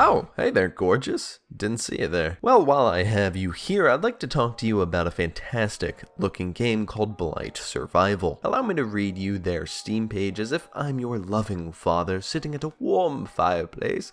Oh, hey there, gorgeous. Didn't see you there. Well, while I have you here, I'd like to talk to you about a fantastic looking game called Blight Survival. Allow me to read you their Steam page as if I'm your loving father sitting at a warm fireplace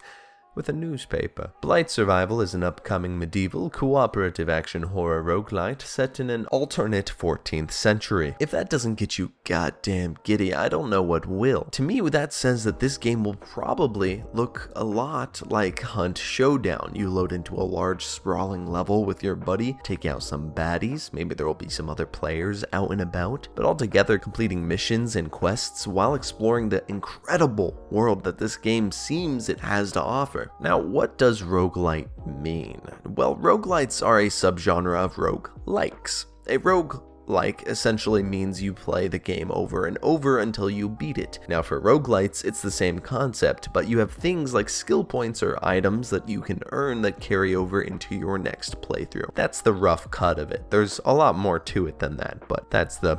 with a newspaper. Blight Survival is an upcoming medieval cooperative action horror roguelite set in an alternate 14th century. If that doesn't get you goddamn giddy, I don't know what will. To me, that says that this game will probably look a lot like Hunt Showdown. You load into a large sprawling level with your buddy, take out some baddies, maybe there will be some other players out and about, but all together completing missions and quests while exploring the incredible world that this game seems it has to offer. Now, what does roguelite mean? Well, roguelites are a subgenre of roguelikes. A roguelike essentially means you play the game over and over until you beat it. Now, for roguelites, it's the same concept, but you have things like skill points or items that you can earn that carry over into your next playthrough. That's the rough cut of it. There's a lot more to it than that, but that's the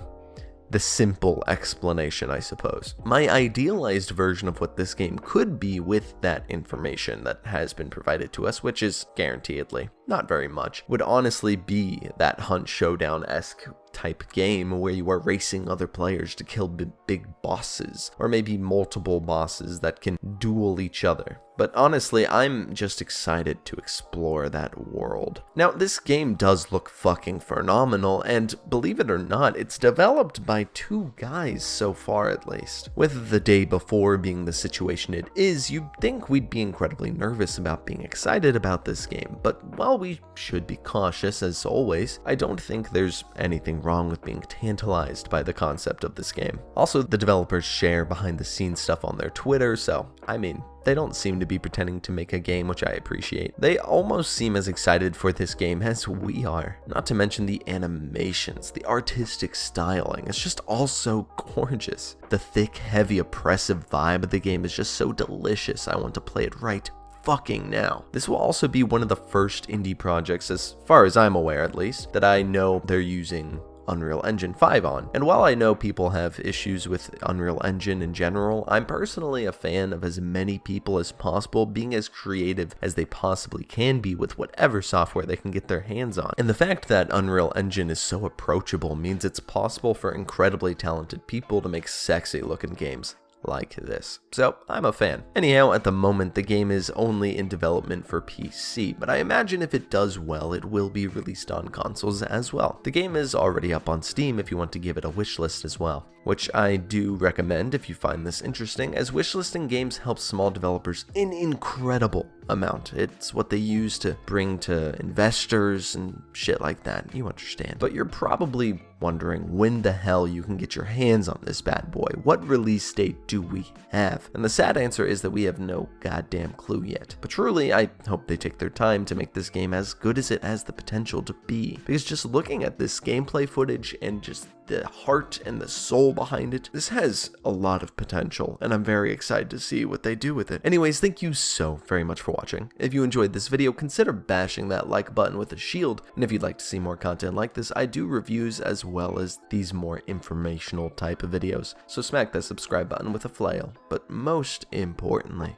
simple explanation, I suppose. My idealized version of what this game could be with that information that has been provided to us, which is guaranteedly not very much, would honestly be that Hunt Showdown-esque type game where you are racing other players to kill big bosses, or maybe multiple bosses that can duel each other. But honestly, I'm just excited to explore that world. Now, this game does look fucking phenomenal, and believe it or not, it's developed by two guys so far at least. With the day before being the situation it is, you'd think we'd be incredibly nervous about being excited about this game, but while we should be cautious as always, I don't think there's anything wrong with being tantalized by the concept of this game. Also, the developers share behind the scenes stuff on their Twitter, so I mean, they don't seem to be pretending to make a game, which I appreciate. They almost seem as excited for this game as we are. Not to mention the animations, the artistic styling, it's just all so gorgeous. The thick, heavy, oppressive vibe of the game is just so delicious. I want to play it right fucking now. This will also be one of the first indie projects, as far as I'm aware at least, that I know they're using Unreal Engine 5 on. And while I know people have issues with Unreal Engine in general, I'm personally a fan of as many people as possible being as creative as they possibly can be with whatever software they can get their hands on. And the fact that Unreal Engine is so approachable means it's possible for incredibly talented people to make sexy looking games like this. So I'm a fan. Anyhow, at the moment the game is only in development for PC, but I imagine if it does well, it will be released on consoles as well. The game is already up on Steam if you want to give it a wishlist as well, which I do recommend if you find this interesting, as wishlisting games helps small developers an incredible amount. It's what they use to bring to investors and shit like that, you understand. But you're probably wondering when the hell you can get your hands on this bad boy. What release date do we have? And the sad answer is that we have no goddamn clue yet. But truly, I hope they take their time to make this game as good as it has the potential to be. Because just looking at this gameplay footage and just the heart and the soul behind it, this has a lot of potential, and I'm very excited to see what they do with it. Anyways, thank you so very much for watching. If you enjoyed this video, consider bashing that like button with a shield, and if you'd like to see more content like this, I do reviews as well as these more informational type of videos, so smack that subscribe button with a flail. But most importantly,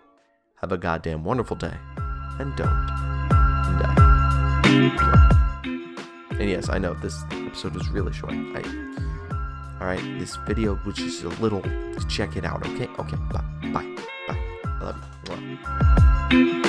have a goddamn wonderful day, and don't die. And yes, I know this episode was really short. Alright, this video was just a little, check it out, okay? Okay, bye, bye, bye. I love you.